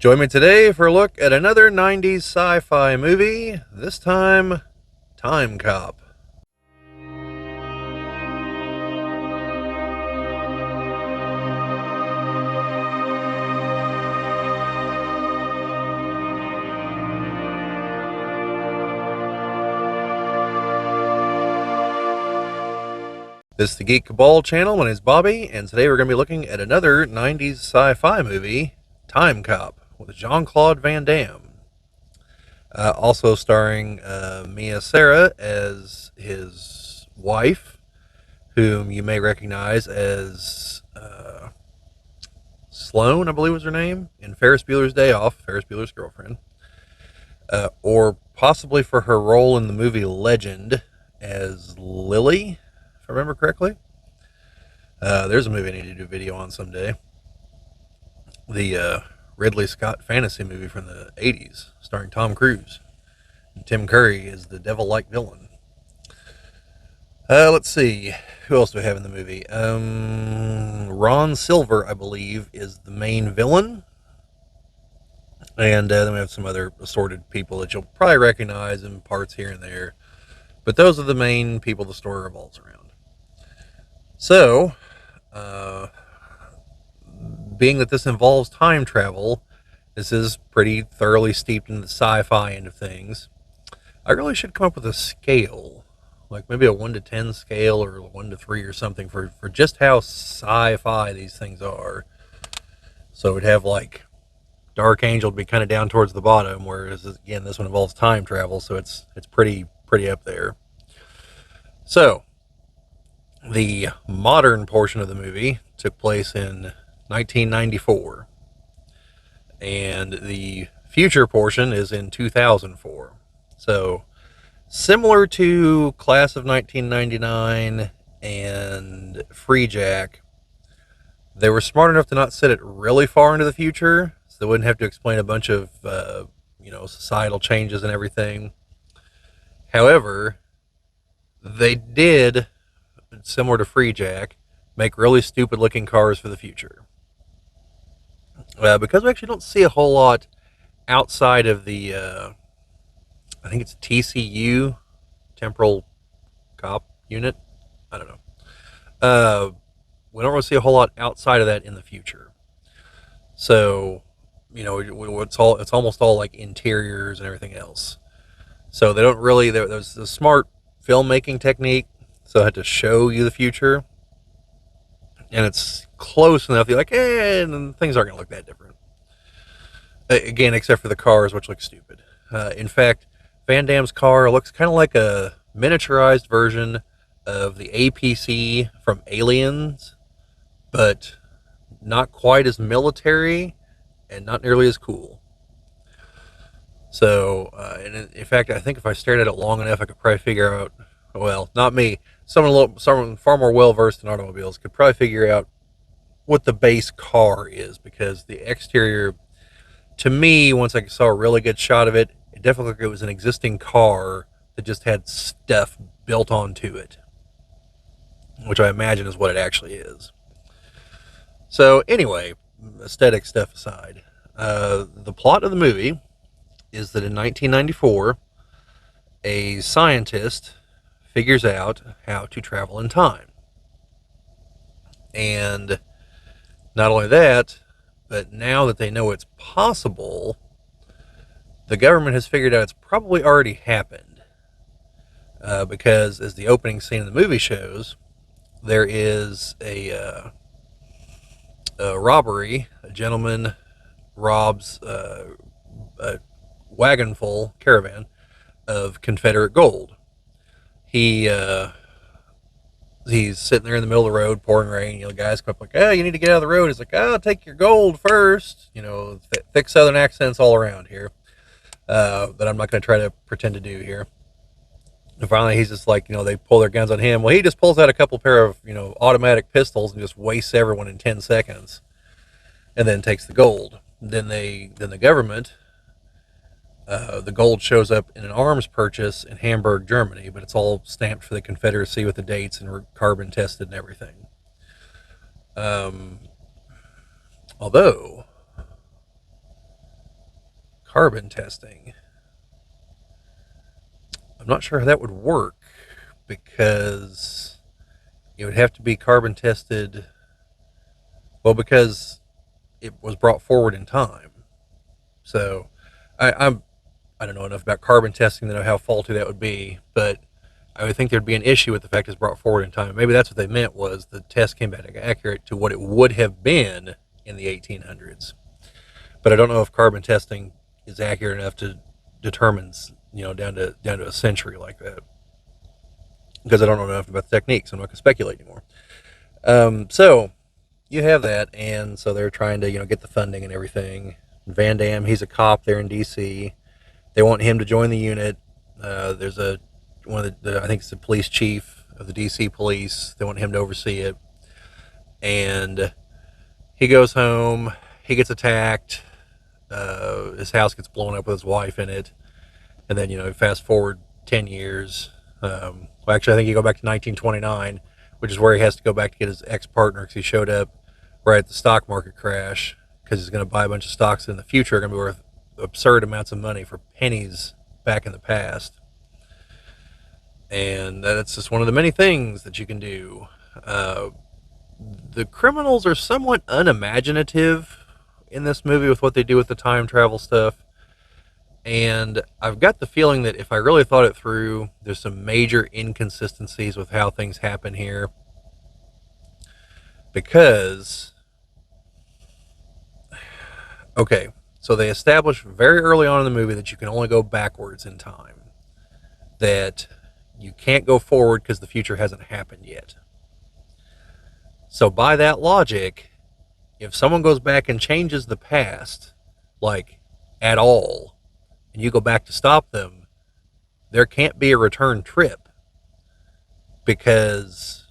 Join me today for a look at another 90s sci-fi movie, this time Timecop. This is the Geek Cabal channel. My name is Bobby, and today we're going to be looking at another 90s sci-fi movie, Timecop, with Jean-Claude Van Damme. Also starring Mia Sara as his wife, whom you may recognize as Sloane, I believe was her name, in Ferris Bueller's Day Off, Ferris Bueller's girlfriend. Or possibly for her role in the movie Legend as Lily, if I remember correctly. There's a movie I need to do a video on someday. The Ridley Scott fantasy movie from the 80s, starring Tom Cruise. And Tim Curry is the devil-like villain. Let's see. Who else do we have in the movie? Ron Silver, I believe, is the main villain. And then we have some other assorted people that you'll probably recognize in parts here and there. But those are the main people the story revolves around. So, being that this involves time travel, this is pretty thoroughly steeped in the sci-fi end of things. I really should come up with a scale, like maybe a 1 to 10 scale or 1 to 3 or something for just how sci-fi these things are. So we'd have like Dark Angel be kind of down towards the bottom, whereas again this one involves time travel, so it's pretty up there. So the modern portion of the movie took place in 1994, and the future portion is in 2004. So similar to Class of 1999 and Free Jack, they were smart enough to not set it really far into the future, so they wouldn't have to explain a bunch of societal changes and everything. However, they did, similar to Free Jack, make really stupid looking cars for the future. Because we actually don't see a whole lot outside of the, I think it's TCU, Temporal Cop Unit. I don't know. We don't really see a whole lot outside of that in the future. So, it's almost all like interiors and everything else. So they don't really, there's a smart filmmaking technique, so I had to show you the future. And it's close enough, you're like, and things aren't going to look that different. Again, except for the cars, which look stupid. In fact, Van Damme's car looks kind of like a miniaturized version of the APC from Aliens, but not quite as military and not nearly as cool. So, and in fact, I think if I stared at it long enough, I could probably figure out, well, not me, someone far more well-versed in automobiles could probably figure out what the base car is, because the exterior, to me, once I saw a really good shot of it, it definitely looked like it was an existing car that just had stuff built onto it, which I imagine is what it actually is. So anyway, aesthetic stuff aside, the plot of the movie is that in 1994, a scientist figures out how to travel in time. And not only that, but now that they know it's possible, the government has figured out it's probably already happened. Because as the opening scene of the movie shows, there is a robbery. A gentleman robs a wagon full caravan of Confederate gold. He's sitting there in the middle of the road, pouring rain. Guys come up like, "Oh, you need to get out of the road." He's like, "Oh, take your gold first." Thick Southern accents all around here that I'm not going to try to pretend to do here. And finally, he's just like, they pull their guns on him. Well, he just pulls out a couple pair of, automatic pistols and just wastes everyone in 10 seconds, and then takes the gold. Then the government. The gold shows up in an arms purchase in Hamburg, Germany, but it's all stamped for the Confederacy with the dates and carbon tested and everything. Although Carbon testing. I'm not sure how that would work because it would have to be carbon tested. Well, because it was brought forward in time. So I'm I don't know enough about carbon testing to know how faulty that would be, but I would think there'd be an issue with the fact it's brought forward in time. Maybe that's what they meant, was the test came back accurate to what it would have been in the 1800s. But I don't know if carbon testing is accurate enough to determine, down to a century like that, because I don't know enough about the techniques. I'm not going to speculate anymore. So you have that, and so they're trying to get the funding and everything. Van Damme, he's a cop there in D.C. They want him to join the unit. There's one of I think it's the police chief of the D.C. police. They want him to oversee it, and he goes home. He gets attacked. His house gets blown up with his wife in it, and then fast forward 10 years. Well, actually, I think you go back to 1929, which is where he has to go back to get his ex-partner because he showed up right at the stock market crash because he's going to buy a bunch of stocks in the future are going to be worth absurd amounts of money for pennies back in the past. And that's just one of the many things that you can do. The criminals are somewhat unimaginative in this movie with what they do with the time travel stuff. And I've got the feeling that if I really thought it through, there's some major inconsistencies with how things happen here. Because, okay, so they establish very early on in the movie that you can only go backwards in time. That you can't go forward because the future hasn't happened yet. So by that logic, if someone goes back and changes the past, like at all, and you go back to stop them, there can't be a return trip because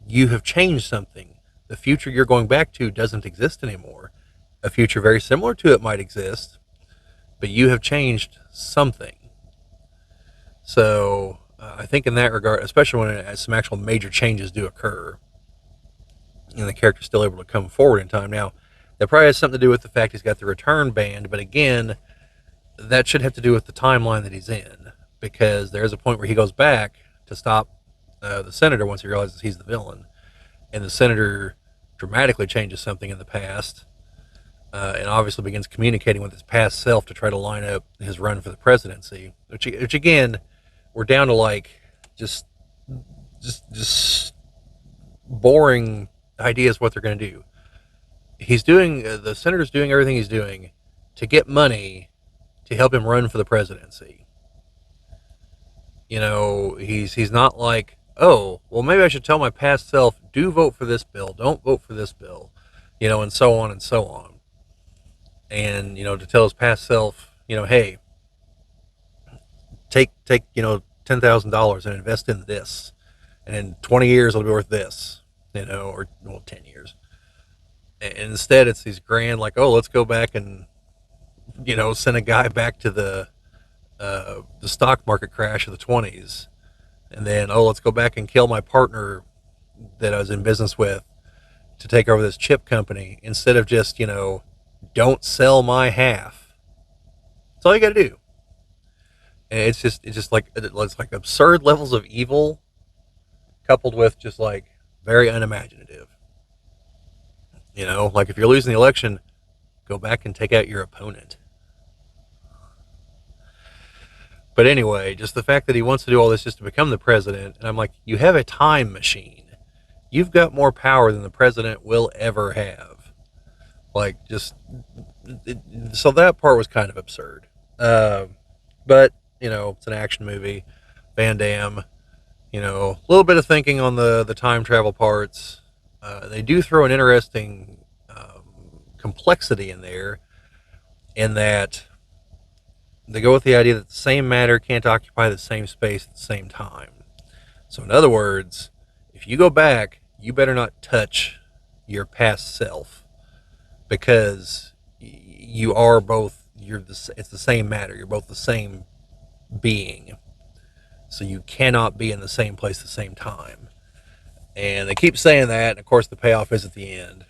you have changed something. The future you're going back to doesn't exist anymore. A future very similar to it might exist, but you have changed something. So I think in that regard, especially when some actual major changes do occur, and the character's still able to come forward in time. Now, that probably has something to do with the fact he's got the return band, but again, that should have to do with the timeline that he's in, because there is a point where he goes back to stop the senator once he realizes he's the villain, and the senator dramatically changes something in the past, and obviously begins communicating with his past self to try to line up his run for the presidency, which again, we're down to like just boring ideas what they're going to do. The senator's doing everything he's doing to get money to help him run for the presidency. He's not like, oh, well, maybe I should tell my past self, do vote for this bill, don't vote for this bill, and so on and so on. And, to tell his past self, hey, take $10,000 and invest in this. And in 20 years, it'll be worth this, or, 10 years. And instead, it's these grand, like, oh, let's go back and, send a guy back to the stock market crash of the 20s. And then, oh, let's go back and kill my partner that I was in business with to take over this chip company, instead of just, don't sell my half. That's all you got to do. And it's just like, it's like absurd levels of evil coupled with just like very unimaginative. Like if you're losing the election, go back and take out your opponent. But anyway, just the fact that he wants to do all this just to become the president, and I'm like, you have a time machine. You've got more power than the president will ever have. Like, so that part was kind of absurd. But, it's an action movie. Van Damme, a little bit of thinking on the time travel parts. They do throw an interesting complexity in there, in that they go with the idea that the same matter can't occupy the same space at the same time. So in other words, if you go back, you better not touch your past self, because you are both, it's the same matter. You're both the same being. So you cannot be in the same place at the same time. And they keep saying that, and of course the payoff is at the end.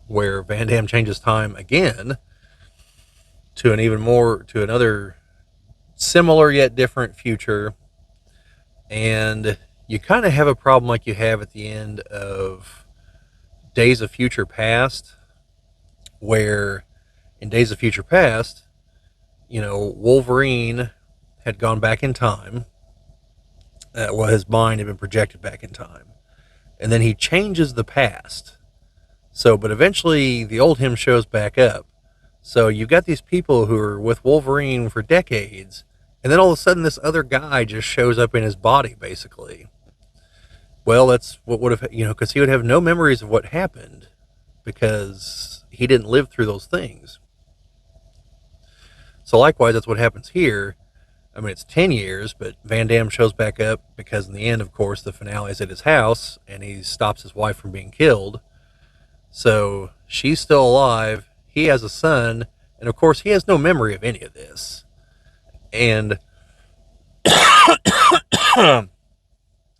where Van Damme changes time again to an even more to another similar yet different future, and you kind of have a problem like you have at the end of Days of Future Past, where in Days of Future Past, Wolverine had gone back in time. Well, his mind had been projected back in time, and then he changes the past. So, but eventually the old him shows back up. So you've got these people who are with Wolverine for decades, and then all of a sudden this other guy just shows up in his body, basically. Well, that's what would have, because he would have no memories of what happened because he didn't live through those things. So likewise, that's what happens here. I mean, it's 10 years, but Van Damme shows back up because in the end, of course, the finale is at his house and he stops his wife from being killed. So she's still alive. He has a son. And of course, he has no memory of any of this. And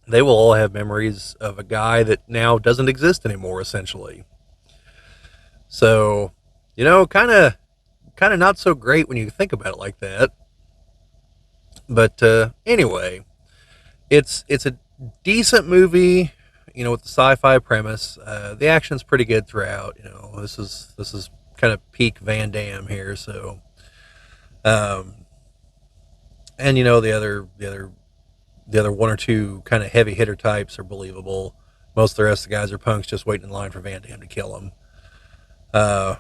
they will all have memories of a guy that now doesn't exist anymore, essentially. So, kind of not so great when you think about it like that. But anyway, it's a decent movie, with the sci-fi premise. The action's pretty good throughout. This is kind of peak Van Damme here. So, um, and the other one or two kind of heavy hitter types are believable. Most of the rest of the guys are punks just waiting in line for Van Damme to kill them.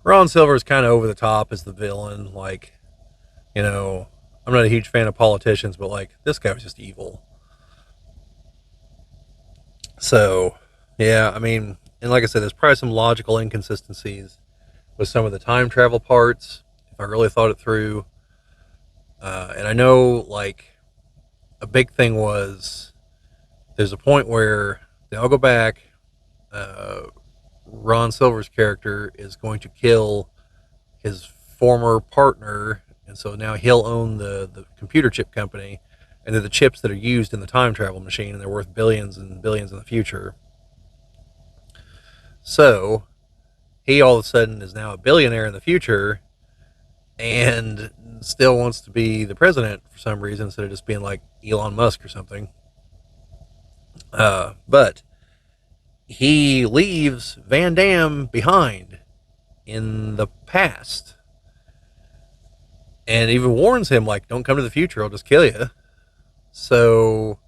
Ron Silver is kind of over the top as the villain. Like, I'm not a huge fan of politicians, but like this guy was just evil. So, yeah, I mean, and like I said, there's probably some logical inconsistencies with some of the time travel parts if I really thought it through. And I know, like, a big thing was there's a point where they all go back. Uh, Ron Silver's character is going to kill his former partner, and so now he'll own the computer chip company, and they're the chips that are used in the time travel machine, and they're worth billions and billions in the future. So he all of a sudden is now a billionaire in the future, and still wants to be the president for some reason instead of just being like Elon Musk or something. But he leaves Van Damme behind in the past and even warns him, like, don't come to the future, I'll just kill you. So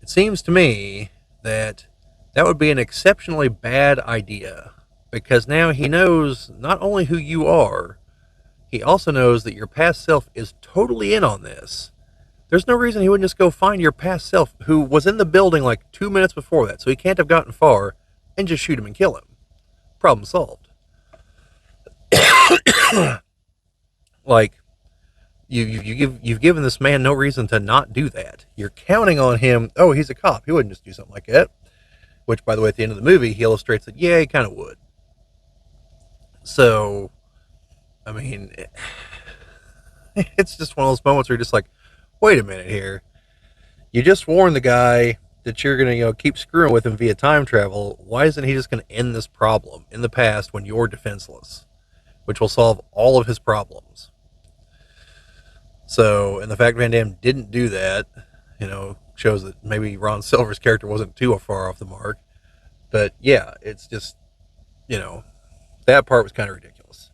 it seems to me that that would be an exceptionally bad idea because now he knows not only who you are, he also knows that your past self is totally in on this. There's no reason he wouldn't just go find your past self who was in the building like 2 minutes before that, so he can't have gotten far, and just shoot him and kill him. Problem solved. Like, you've given this man no reason to not do that. You're counting on him. Oh, he's a cop. He wouldn't just do something like that. Which, by the way, at the end of the movie, he illustrates that, yeah, he kind of would. So, I mean, it's just one of those moments where you're just like, wait a minute here. You just warned the guy that you're going to, keep screwing with him via time travel. Why isn't he just going to end this problem in the past when you're defenseless? Which will solve all of his problems. So, and the fact Van Damme didn't do that, shows that maybe Ron Silver's character wasn't too far off the mark. But yeah, it's just, that part was kind of ridiculous.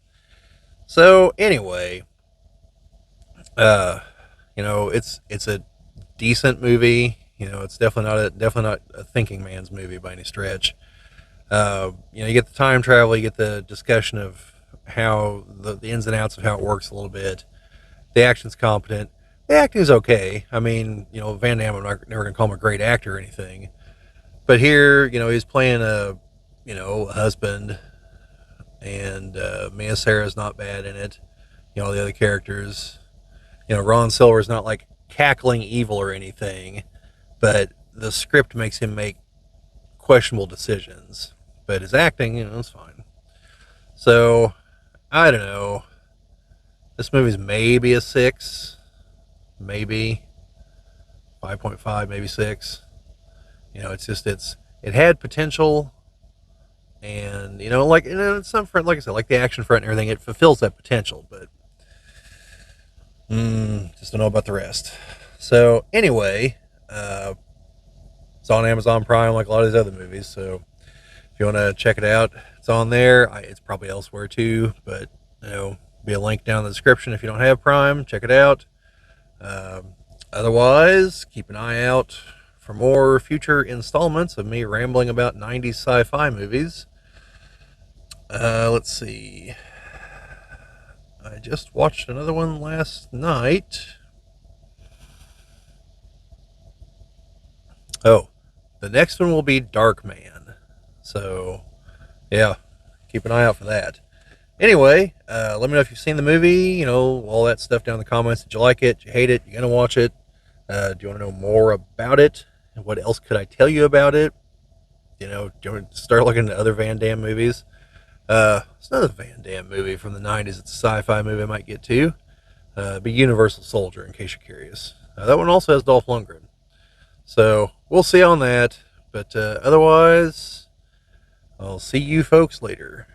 So anyway, it's a decent movie. It's definitely not a thinking man's movie by any stretch. You get the time travel, you get the discussion of how the ins and outs of how it works a little bit. The action's competent. The acting's okay. I mean, Van Damme, I'm never going to call him a great actor or anything. But here, he's playing a husband, and Mia Sara's not bad in it. The other characters. Ron Silver's not like cackling evil or anything, but the script makes him make questionable decisions. But his acting, it's fine. So, I don't know. This movie's maybe a 6, maybe 5.5, maybe 6. It had potential, And like some front, like I said, like the action front and everything, it fulfills that potential. But just don't know about the rest. So anyway, it's on Amazon Prime, like a lot of these other movies. So if you want to check it out, it's on there. It's probably elsewhere too, but be a link down in the description if you don't have Prime. Check it out. Um, Otherwise, keep an eye out for more future installments of me rambling about 90s sci-fi movies. Let's see. I just watched another one last night. Oh, the next one will be Darkman. So, yeah, keep an eye out for that. Anyway, let me know if you've seen the movie, all that stuff down in the comments. Did you like it? Did you hate it? You gonna watch it? Do you want to know more about it? And what else could I tell you about it? Do you want to start looking at other Van Damme movies? It's another Van Damme movie from the 90s. It's a sci-fi movie I might get to. Be Universal Soldier, in case you're curious. That one also has Dolph Lundgren. So we'll see on that. But otherwise, I'll see you folks later.